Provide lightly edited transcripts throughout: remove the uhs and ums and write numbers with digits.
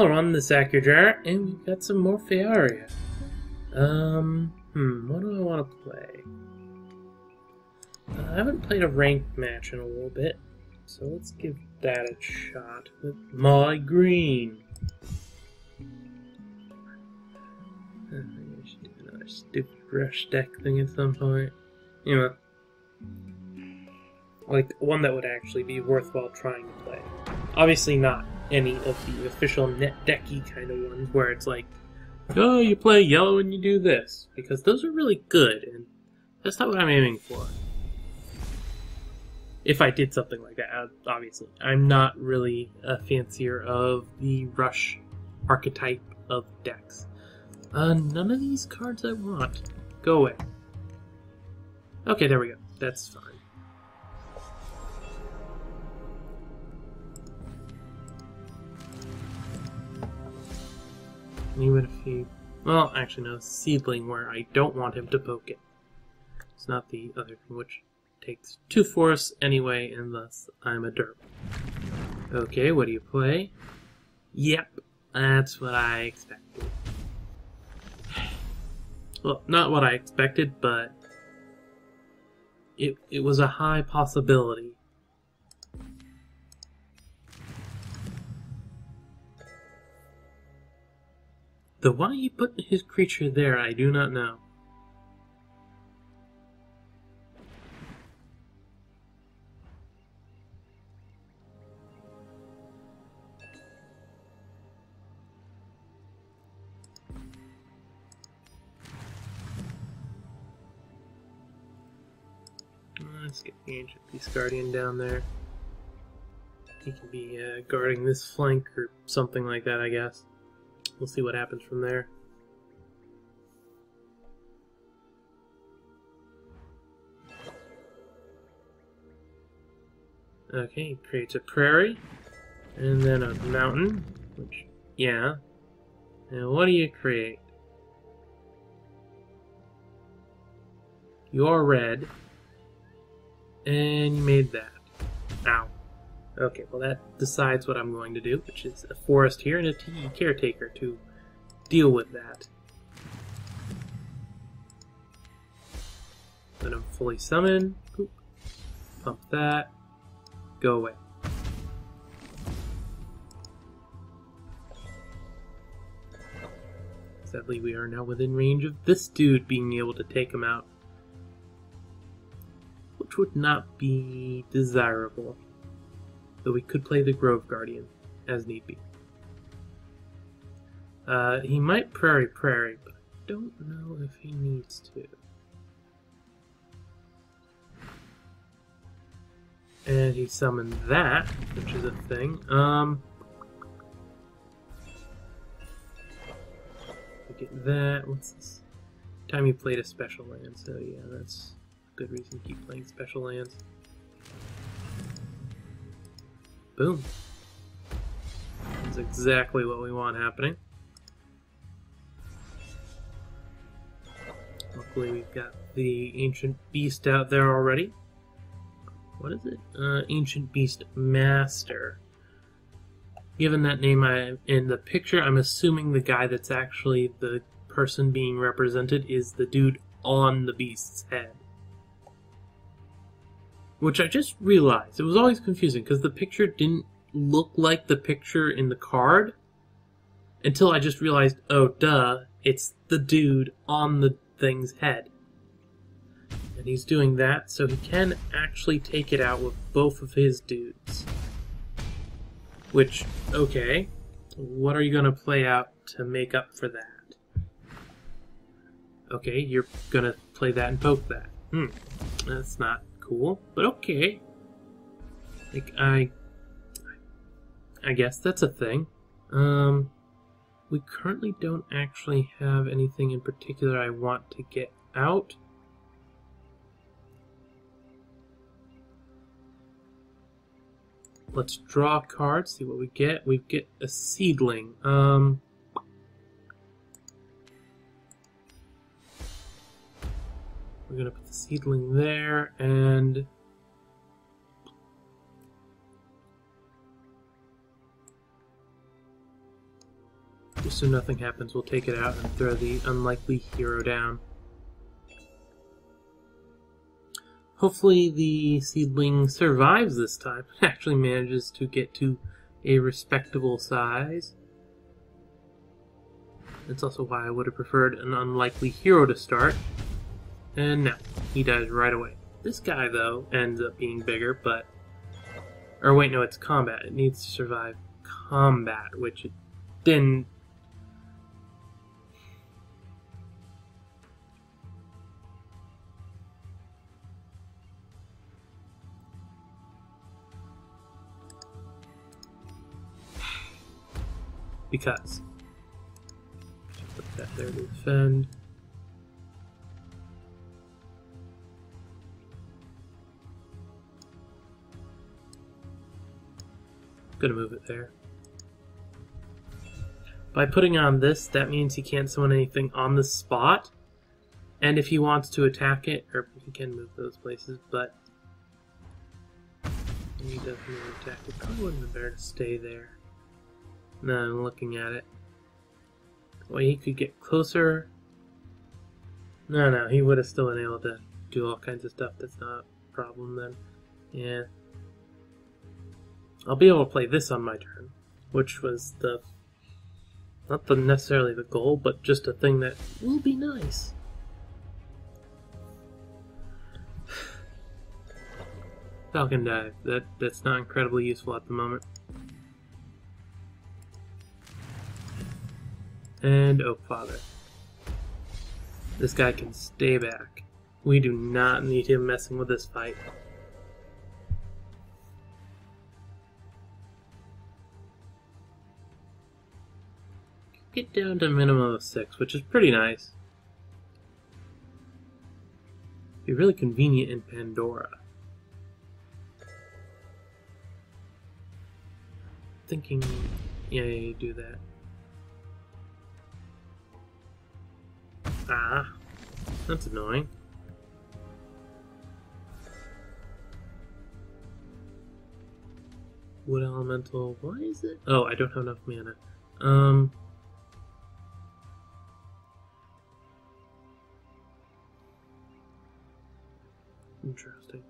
I'll run this Akhier jar, and we've got some more Faeria. What do I want to play? I haven't played a ranked match in a little bit, so let's give that a shot with my green. I think I should do another stupid rush deck thing at some point. You know, like one that would actually be worthwhile trying to play. Obviously not any of the official net decky kind of ones where it's like, oh, you play yellow and you do this. Because those are really good, and that's not what I'm aiming for. If I did something like that, obviously. I'm not really a fancier of the rush archetype of decks. None of these cards I want. Go away. Okay, there we go. That's fine. Even if he... Well, actually no, Seedling where I don't want him to poke it. It's not the other thing, which takes 2 forests anyway, and thus I'm a derp. Okay, what do you play? Yep, that's what I expected. Well, not what I expected, but it was a high possibility. Though why he put his creature there, I do not know. Let's get the Ancient Beast Guardian down there. He can be guarding this flank or something like that, I guess. We'll see what happens from there. Okay, he creates a prairie, and then a mountain, which, yeah. And what do you create? You're red, and you made that. Ow. Okay, well that decides what I'm going to do, which is a forest here and a caretaker to deal with that. Let him fully summon. Poop. Pump that. Go away. Sadly, we are now within range of this dude being able to take him out, which would not be desirable. Though we could play the Grove Guardian, as need be. He might Prairie, but I don't know if he needs to. And he summoned that, which is a thing. We get that. What's this? Time you played a special land, so yeah, that's a good reason to keep playing special lands. Boom. That's exactly what we want happening. Luckily we've got the Ancient Beast out there already. What is it? Ancient Beast Master. Given that name in the picture, I'm assuming the guy that's actually the person being represented is the dude on the beast's head. Which I just realized. It was always confusing because the picture didn't look like the picture in the card until I just realized, oh duh, it's the dude on the thing's head. And he's doing that so he can actually take it out with both of his dudes. Which, okay, what are you going to play out to make up for that? Okay, you're going to play that and poke that. That's not cool, but okay. Like, I guess that's a thing. We currently don't actually have anything in particular I want to get out. Let's draw a card, see what we get. We get a Seedling. We're gonna put the Seedling there, and Just so nothing happens, we'll take it out and throw the unlikely hero down. Hopefully the seedling survives this time. Actually manages to get to a respectable size. That's also why I would have preferred an unlikely hero to start. And no, he dies right away. This guy, though, ends up being bigger, but... Or wait, no, it's combat. It needs to survive combat, which it didn't. Because. Put that there to defend. Gonna move it there. By putting on this, that means he can't summon anything on the spot. And if he wants to attack it, or he can move those places, but he doesn't really attack it. Probably wouldn't have been better to stay there. No, I'm looking at it. Well, he could get closer. No, he would have still been able to do all kinds of stuff. That's not a problem then. Yeah. I'll be able to play this on my turn, which was the... not necessarily the goal, but just a thing that will be nice. Falcon Dive. That's not incredibly useful at the moment. And Oak Father. This guy can stay back. We do not need him messing with this fight. Get down to a minimum of 6, which is pretty nice. Be really convenient in Pandora. Thinking, yeah, you do that. Ah, that's annoying. Wood Elemental, why is it? Oh, I don't have enough mana. Interesting.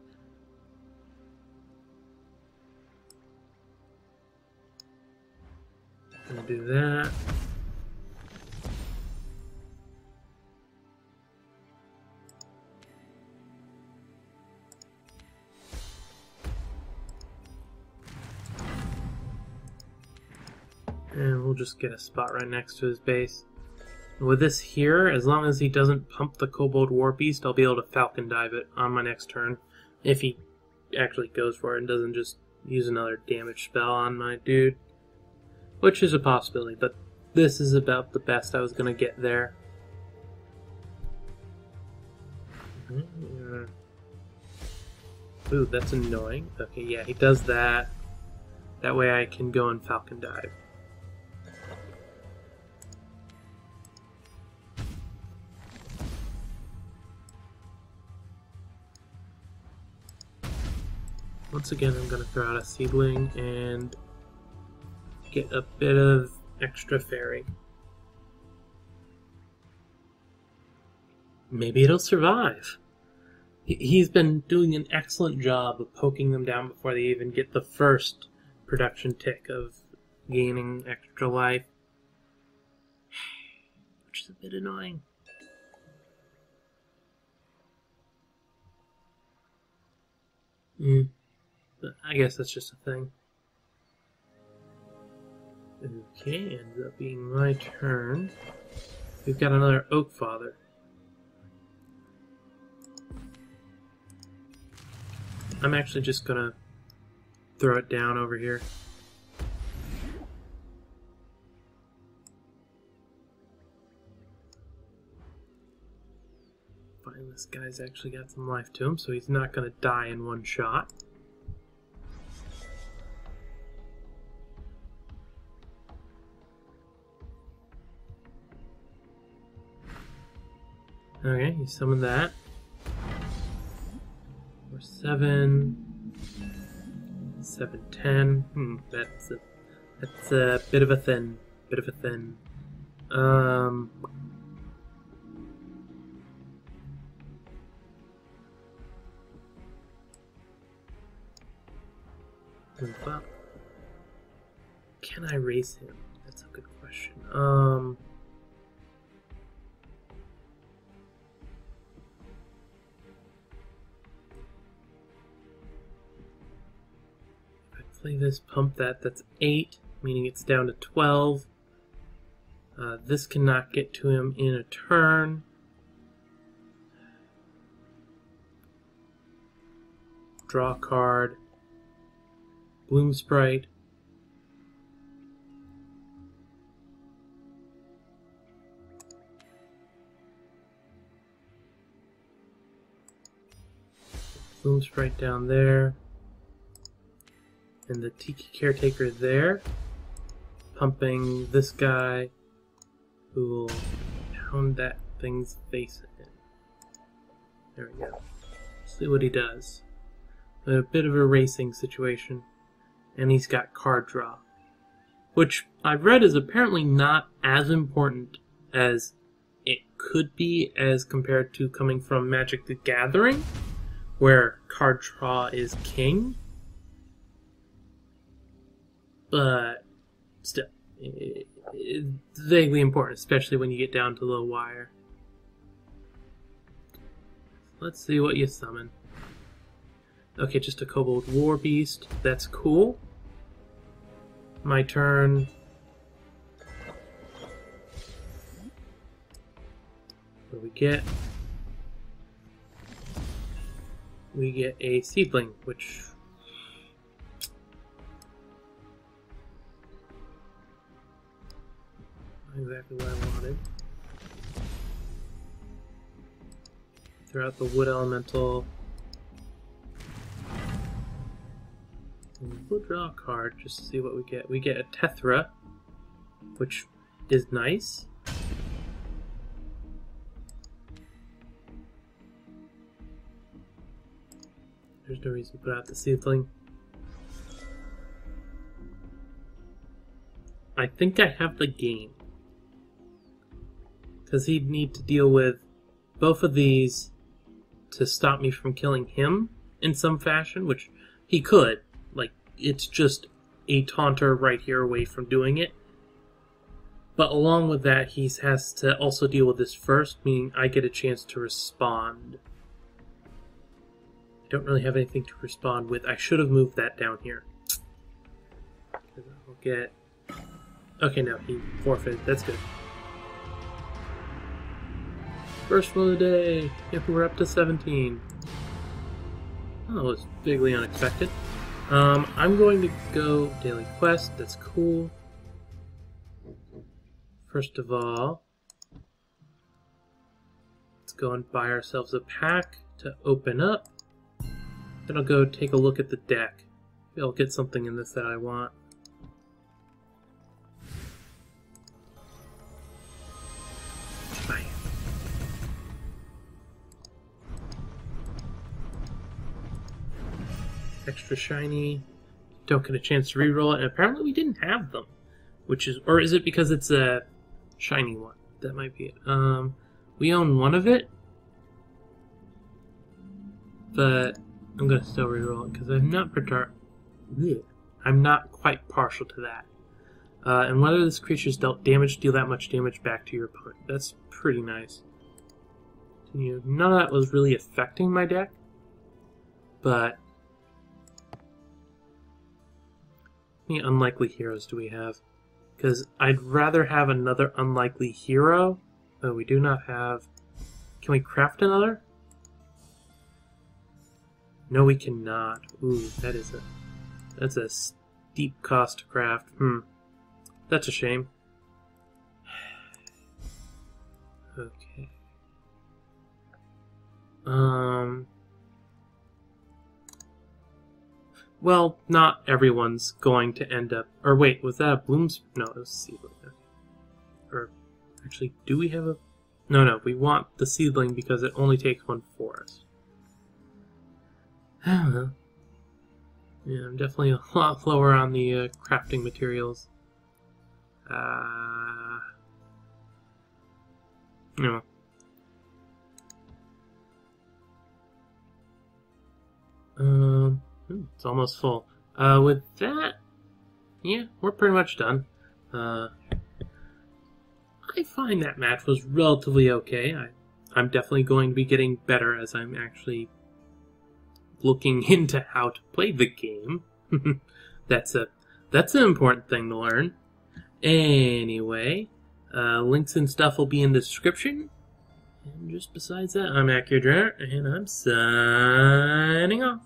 Gonna do that. And we'll just get a spot right next to his base. With this here, as long as he doesn't pump the Kobold War Beast, I'll be able to Falcon Dive it on my next turn. If he actually goes for it and doesn't just use another damage spell on my dude. Which is a possibility, but this is about the best I was going to get there. Ooh, that's annoying. Okay, yeah, he does that. That way I can go and Falcon Dive. Once again, I'm going to throw out a Seedling and get a bit of extra fairy. Maybe it'll survive. He's been doing an excellent job of poking them down before they even get the first production tick of gaining extra life. Which is a bit annoying. But I guess that's just a thing. Okay, ends up being my turn. We've got another Oak Father. I'm actually just gonna throw it down over here. Fine, this guy's actually got some life to him, so he's not gonna die in one shot. Okay, you summon that. We're 7, 7, 10. That's a bit of a thin. Can I race him? That's a good question. If I play this, pump that, that's 8, meaning it's down to 12. This cannot get to him in a turn. Draw a card. Bloom Sprite. Bloom Sprite down there. And the Tiki Caretaker there. Pumping this guy, who will pound that thing's face in. There we go. See what he does. A bit of a racing situation. And he's got card draw. Which I've read is apparently not as important as it could be as compared to coming from Magic the Gathering, where card draw is king. But still, it's vaguely important, especially when you get down to low wire. Let's see what you summon. Okay, just a Kobold War Beast. That's cool. My turn. What do we get? We get a Seedling, which... not exactly what I wanted. Throw out the Wood Elemental. We'll draw a card just to see what we get. We get a Tethra, which is nice. There's no reason to put out the Seedling. I think I have the game. Because he'd need to deal with both of these to stop me from killing him in some fashion, which he could. Like, it's just a taunter right here away from doing it. But along with that, he has to also deal with this first, meaning I get a chance to respond. I don't really have anything to respond with. I should have moved that down here. I'll get... okay, no, he forfeited. That's good. First one of the day. Yep, we're up to 17. Oh, it's vaguely unexpected. I'm going to go Daily Quest. That's cool. First of all, let's go and buy ourselves a pack to open up. Then I'll go take a look at the deck. Maybe I'll get something in this that I want. Bye. Extra shiny. Don't get a chance to reroll it, and apparently we didn't have them. Which is, or is it because it's a shiny one? That might be it. We own one of it, but I'm gonna still reroll it because I'm not quite partial to that. And whether this creature's dealt damage, deal that much damage back to your opponent. That's pretty nice. None of that was really affecting my deck, but how many unlikely heroes do we have? Because I'd rather have another unlikely hero. Oh, we do not have... Can we craft another? No, we cannot. Ooh, that's a steep cost to craft. That's a shame. Okay. Well, not everyone's going to end up... Or wait, was that a Bloom's... No, it was Seedling. Or, actually, do we have a... No, we want the Seedling because it only takes one forest. I don't know. Yeah, I'm definitely a lot lower on the crafting materials. Yeah. It's almost full. With that, yeah, we're pretty much done. I find that match was relatively okay. I'm definitely going to be getting better as I'm actually looking into how to play the game. That's an important thing to learn. Anyway, links and stuff will be in the description. And just besides that, I'm Akhier, and I'm signing off.